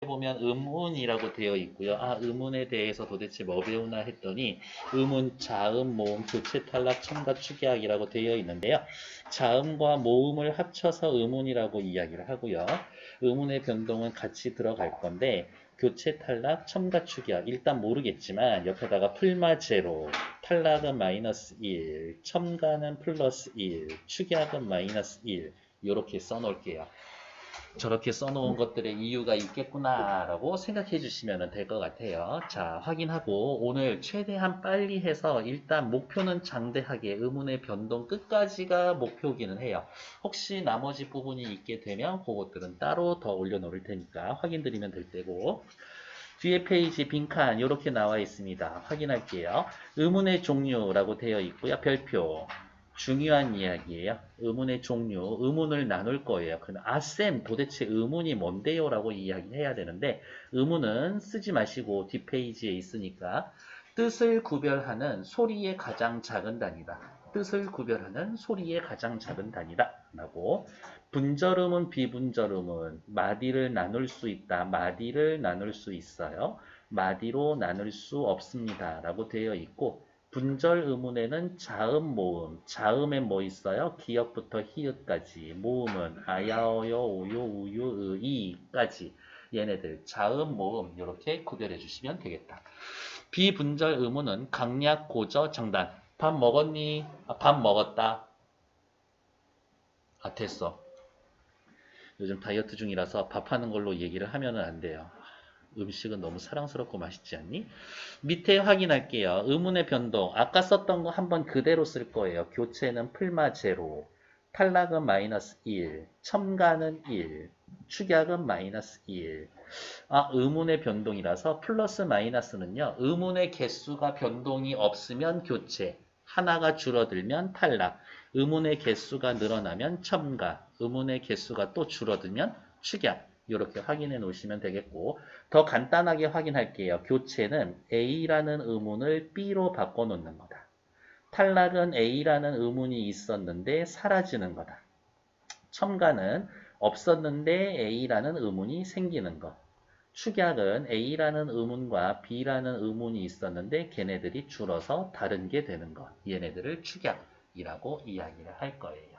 보면 음운이라고 되어 있고요. 아, 음운에 대해서 도대체 뭐 배우나 했더니 음운, 자음, 모음, 교체, 탈락, 첨가, 축약이라고 되어 있는데요. 자음과 모음을 합쳐서 음운이라고 이야기를 하고요. 음운의 변동은 같이 들어갈 건데 교체, 탈락, 첨가, 축약 일단 모르겠지만 옆에다가 풀마 제로, 탈락은 마이너스 1, 첨가는 플러스 1, 축약은 마이너스 1 이렇게 써놓을게요. 저렇게 써놓은 것들의 이유가 있겠구나라고 생각해 주시면 될 것 같아요. 자, 확인하고 오늘 최대한 빨리 해서 일단 목표는 장대하게 의문의 변동 끝까지가 목표기는 해요. 혹시 나머지 부분이 있게 되면 그것들은 따로 더 올려놓을 테니까 확인 드리면 될 테고 뒤에 페이지 빈칸 이렇게 나와 있습니다. 확인할게요. 의문의 종류라고 되어 있고요. 별표. 중요한 이야기예요. 의문의 종류, 의문을 나눌 거예요. 그럼 쌤 도대체 의문이 뭔데요? 라고 이야기해야 되는데 의문은 쓰지 마시고 뒷페이지에 있으니까 뜻을 구별하는 소리의 가장 작은 단위다. 뜻을 구별하는 소리의 가장 작은 단위다. 라고 분절음은 비분절음은 마디를 나눌 수 있다. 마디를 나눌 수 있어요. 마디로 나눌 수 없습니다. 라고 되어 있고 분절 의문에는 자음, 모음. 자음에 뭐 있어요? 기역부터 히읗까지. 모음은 아야어요, 오요, 우유, 이까지. 얘네들 자음, 모음 이렇게 구별해 주시면 되겠다. 비분절 의문은 강약, 고저, 장단. 밥 먹었니? 아, 밥 먹었다. 아, 됐어. 요즘 다이어트 중이라서 밥하는 걸로 얘기를 하면 안 돼요. 음식은 너무 사랑스럽고 맛있지 않니? 밑에 확인할게요. 의문의 변동. 아까 썼던 거 한번 그대로 쓸 거예요. 교체는 풀마 제로. 탈락은 마이너스 1. 첨가는 1. 축약은 마이너스 1. 아, 의문의 변동이라서 플러스 마이너스는요. 의문의 개수가 변동이 없으면 교체. 하나가 줄어들면 탈락. 의문의 개수가 늘어나면 첨가. 의문의 개수가 또 줄어들면 축약. 이렇게 확인해 놓으시면 되겠고 더 간단하게 확인할게요. 교체는 A라는 의문을 B로 바꿔놓는 거다. 탈락은 A라는 의문이 있었는데 사라지는 거다. 첨가는 없었는데 A라는 의문이 생기는 것. 축약은 A라는 의문과 B라는 의문이 있었는데 걔네들이 줄어서 다른 게 되는 것. 얘네들을 축약이라고 이야기를 할 거예요.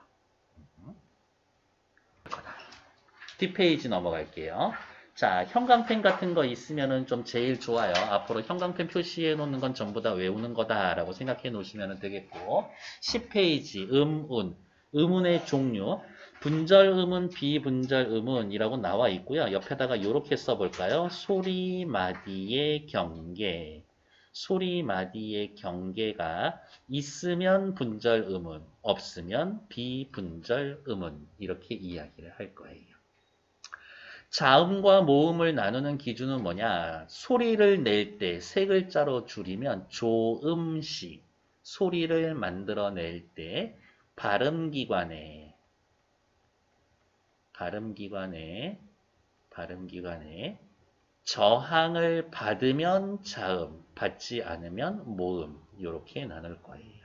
뒷페이지 넘어갈게요. 자, 형광펜 같은 거 있으면은 좀 제일 좋아요. 앞으로 형광펜 표시해 놓는 건 전부 다 외우는 거다라고 생각해 놓으시면 되겠고 10페이지 운, 의문의 종류 분절 의문, 비분절 의문이라고 나와 있고요. 옆에다가 이렇게 써볼까요? 소리 마디의 경계 소리 마디의 경계가 있으면 분절 의문, 없으면 비분절 의문 이렇게 이야기를 할 거예요. 자음과 모음을 나누는 기준은 뭐냐? 소리를 낼 때 세 글자로 줄이면 조음시. 소리를 만들어낼 때 발음기관에, 발음기관에, 발음기관에 저항을 받으면 자음, 받지 않으면 모음. 이렇게 나눌 거예요.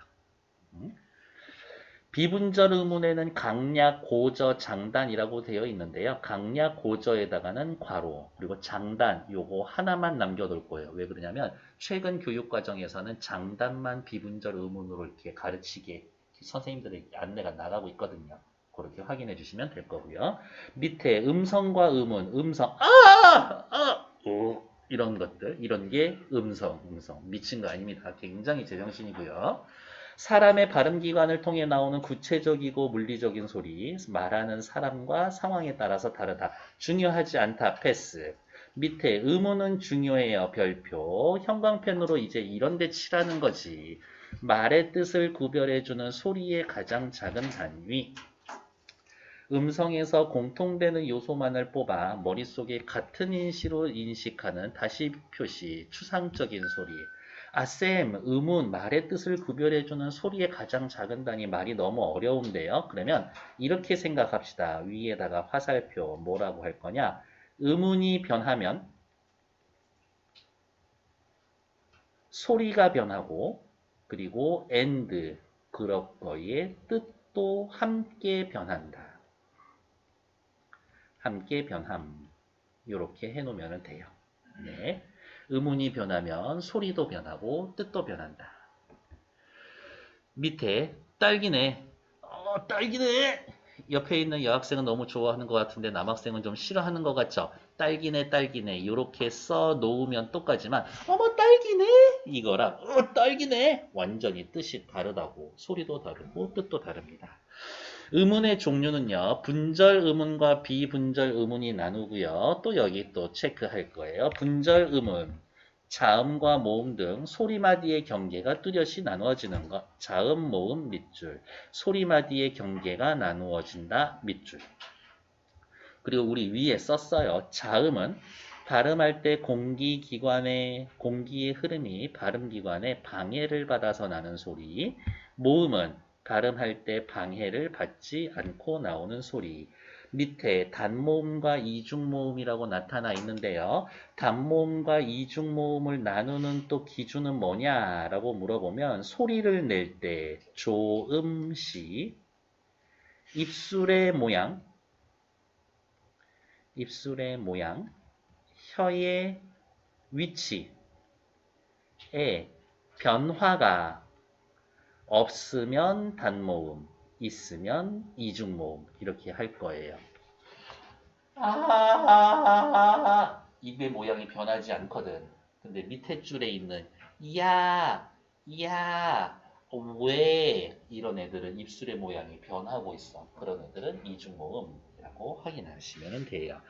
비분절 의문에는 강약, 고저, 장단이라고 되어 있는데요. 강약, 고저에다가는 괄호, 그리고 장단 요거 하나만 남겨둘 거예요. 왜 그러냐면 최근 교육과정에서는 장단만 비분절 의문으로 이렇게 가르치게 선생님들의 안내가 나가고 있거든요. 그렇게 확인해 주시면 될 거고요. 밑에 음성과 의문, 음성, 이런 것들, 이런 게 음성. 미친 거 아닙니다. 굉장히 제정신이고요. 사람의 발음기관을 통해 나오는 구체적이고 물리적인 소리, 말하는 사람과 상황에 따라서 다르다. 중요하지 않다. 패스. 밑에 의문은 중요해요. 별표. 형광펜으로 이제 이런 데 칠하는 거지. 말의 뜻을 구별해주는 소리의 가장 작은 단위. 음성에서 공통되는 요소만을 뽑아 머릿속에 같은 인시로 인식하는 다시 표시, 추상적인 소리. 쌤, 음운, 말의 뜻을 구별해주는 소리의 가장 작은 단위 말이 너무 어려운데요. 그러면 이렇게 생각합시다. 위에다가 화살표 뭐라고 할 거냐? 음운이 변하면 소리가 변하고 그리고 and 그럴 거의 뜻도 함께 변한다. 함께 변함. 이렇게 해놓으면 돼요. 네. 음운이 변하면 소리도 변하고 뜻도 변한다. 밑에 딸기네. 딸기네. 옆에 있는 여학생은 너무 좋아하는 것 같은데 남학생은 좀 싫어하는 것 같죠? 딸기네 딸기네 이렇게 써 놓으면 똑같지만 어머 딸기네 이거랑 딸기네 완전히 뜻이 다르다고 소리도 다르고 뜻도 다릅니다. 음운의 종류는요. 분절 음운과 비분절 음운이 나누고요. 또 여기 또 체크할 거예요. 분절 음운, 자음과 모음 등 소리마디의 경계가 뚜렷이 나누어지는 것. 자음, 모음, 밑줄. 소리마디의 경계가 나누어진다. 밑줄. 그리고 우리 위에 썼어요. 자음은 발음할 때 공기의 흐름이 발음기관에 방해를 받아서 나는 소리. 모음은 발음할 때 방해를 받지 않고 나오는 소리. 밑에 단모음과 이중모음이라고 나타나 있는데요. 단모음과 이중모음을 나누는 또 기준은 뭐냐라고 물어보면 소리를 낼 때 조음시, 입술의 모양, 혀의 위치에 변화가 없으면 단모음, 있으면 이중모음 이렇게 할 거예요. 입의 모양이 변하지 않거든. 근데 밑에 줄에 있는 야, 왜 이런 애들은 입술의 모양이 변하고 있어. 그런 애들은 이중모음이라고 확인하시면 돼요.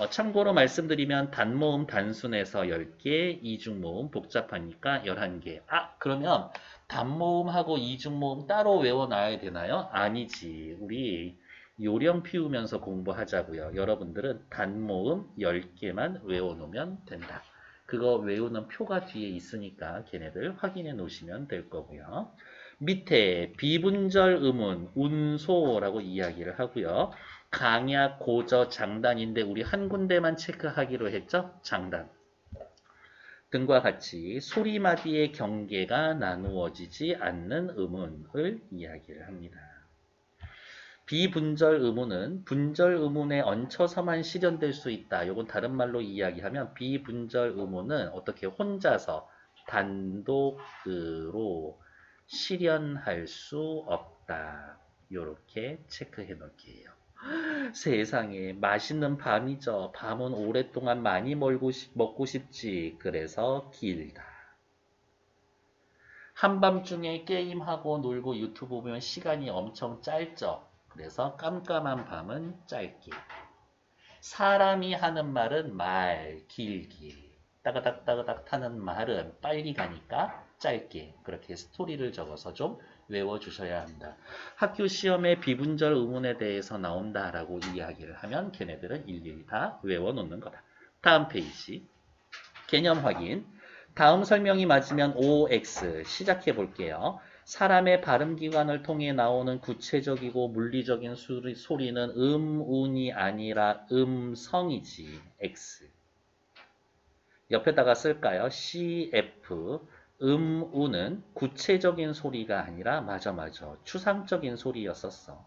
참고로 말씀드리면 단모음 단순해서 10개, 이중모음 복잡하니까 11개. 그러면 단모음하고 이중모음 따로 외워놔야 되나요? 아니지. 우리 요령 피우면서 공부하자고요. 여러분들은 단모음 10개만 외워놓으면 된다. 그거 외우는 표가 뒤에 있으니까 걔네들 확인해 놓으시면 될 거고요. 밑에 비분절 음운, 운소라고 이야기를 하고요. 강약, 고저, 장단인데 우리 한 군데만 체크하기로 했죠? 장단. 등과 같이 소리마디의 경계가 나누어지지 않는 음운을 이야기를 합니다. 비분절 의문은 분절 의문에 얹혀서만 실현될 수 있다. 이건 다른 말로 이야기하면 비분절 의문은 어떻게 혼자서 단독으로 실현할 수 없다. 이렇게 체크해 놓을게요. 세상에 맛있는 밤이죠. 밤은 오랫동안 많이 먹고 싶지. 그래서 길다. 한밤중에 게임하고 놀고 유튜브 보면 시간이 엄청 짧죠. 그래서 깜깜한 밤은 짧게. 사람이 하는 말은 말 길게. 따가닥 따가닥 타는 말은 빨리 가니까 짧게. 그렇게 스토리를 적어서 좀 외워주셔야 합니다. 학교 시험에 비분절 의문에 대해서 나온다라고 이야기를 하면 걔네들은 일일이 다 외워놓는 거다. 다음 페이지. 개념 확인. 다음 설명이 맞으면 OX 시작해 볼게요. 사람의 발음기관을 통해 나오는 구체적이고 물리적인 소리는 운이 아니라 음성이지. X. 옆에다가 쓸까요? CF. 운은 구체적인 소리가 아니라 맞아. 추상적인 소리였었어.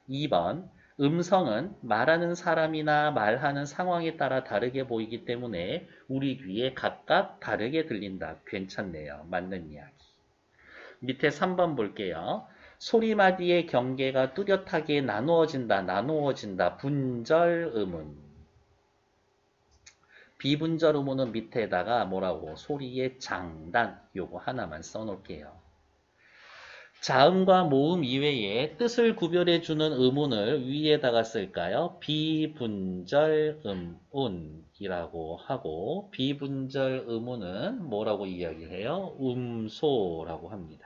2번. 음성은 말하는 사람이나 말하는 상황에 따라 다르게 보이기 때문에 우리 귀에 각각 다르게 들린다. 괜찮네요. 맞는 이야기. 밑에 3번 볼게요. 소리마디의 경계가 뚜렷하게 나누어진다. 분절 음운. 비분절 음운은 밑에다가 뭐라고? 소리의 장단. 요거 하나만 써놓을게요. 자음과 모음 이외에 뜻을 구별해주는 음운을 위에다가 쓸까요? 비분절 음운이라고 하고 비분절 음운은 뭐라고 이야기해요? 음소라고 합니다.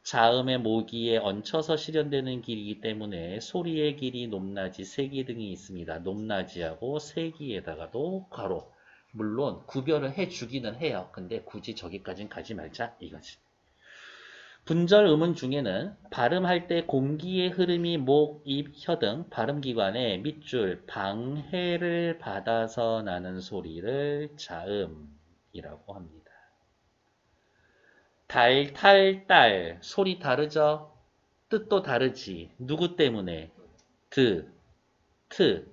자음의 모기에 얹혀서 실현되는 길이기 때문에 소리의 길이 높낮이, 세기 등이 있습니다. 높낮이하고 세기에다가도 괄호. 물론 구별을 해주기는 해요. 근데 굳이 저기까진 가지 말자 이거지. 분절 음운 중에는 발음할 때 공기의 흐름이 목, 입, 혀 등 발음기관에 밑줄, 방해를 받아서 나는 소리를 자음이라고 합니다. 달, 탈, 딸 소리 다르죠? 뜻도 다르지. 누구 때문에? 드, 트,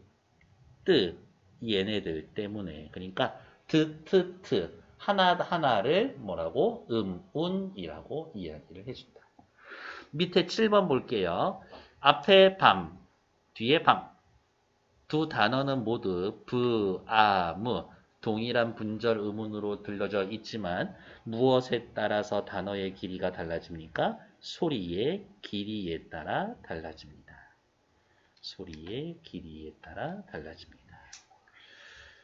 뜨 얘네들 때문에. 그러니까 트 하나하나를 뭐라고? 운이라고 이야기를 해준다. 밑에 7번 볼게요. 앞에 밤, 뒤에 밤. 두 단어는 모두 브, 아, 무 동일한 분절 의문으로 들려져 있지만 무엇에 따라서 단어의 길이가 달라집니까? 소리의 길이에 따라 달라집니다. 소리의 길이에 따라 달라집니다.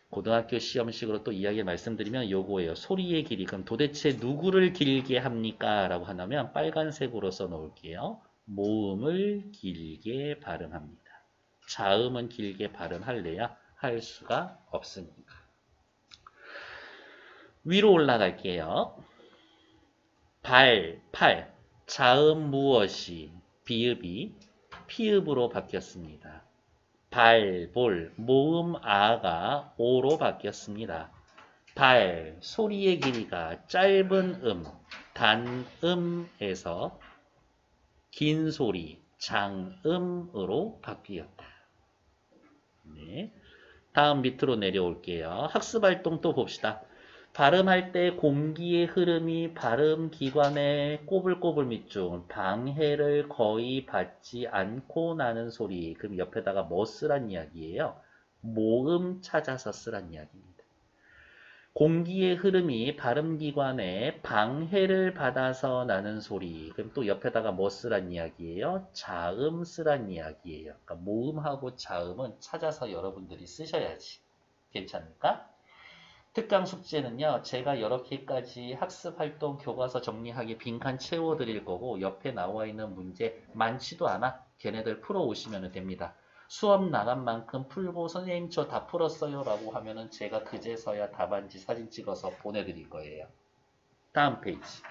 고등학교 시험식으로 또 이야기 말씀드리면 요거예요. 소리의 길이. 그럼 도대체 누구를 길게 합니까? 라고 하면 빨간색으로 써놓을게요. 모음을 길게 발음합니다. 자음은 길게 발음할래야 할 수가 없으니까. 위로 올라갈게요. 발, 팔. 자음 무엇이 비읍이 피읍으로 바뀌었습니다. 발, 볼, 모음 아가 오로 바뀌었습니다. 발, 소리의 길이가 짧은 단음에서 긴 소리, 장음으로 바뀌었다. 네. 다음 밑으로 내려올게요. 학습활동 또 봅시다. 발음할 때 공기의 흐름이 발음기관의 꼬불꼬불 밑중 방해를 거의 받지 않고 나는 소리. 그럼 옆에다가 뭐 쓰란 이야기예요? 모음 찾아서 쓰란 이야기입니다. 공기의 흐름이 발음기관에 방해를 받아서 나는 소리. 그럼 또 옆에다가 뭐 쓰란 이야기예요? 자음 쓰란 이야기예요. 그러니까 모음하고 자음은 찾아서 여러분들이 쓰셔야지. 괜찮을까? 특강 숙제는요. 제가 이렇게까지 학습활동 교과서 정리하기 빈칸 채워드릴 거고 옆에 나와 있는 문제 많지도 않아. 걔네들 풀어오시면 됩니다. 수업 나간 만큼 풀고 선생님 저 다 풀었어요 라고 하면은 제가 그제서야 답안지 사진 찍어서 보내드릴 거예요. 다음 페이지.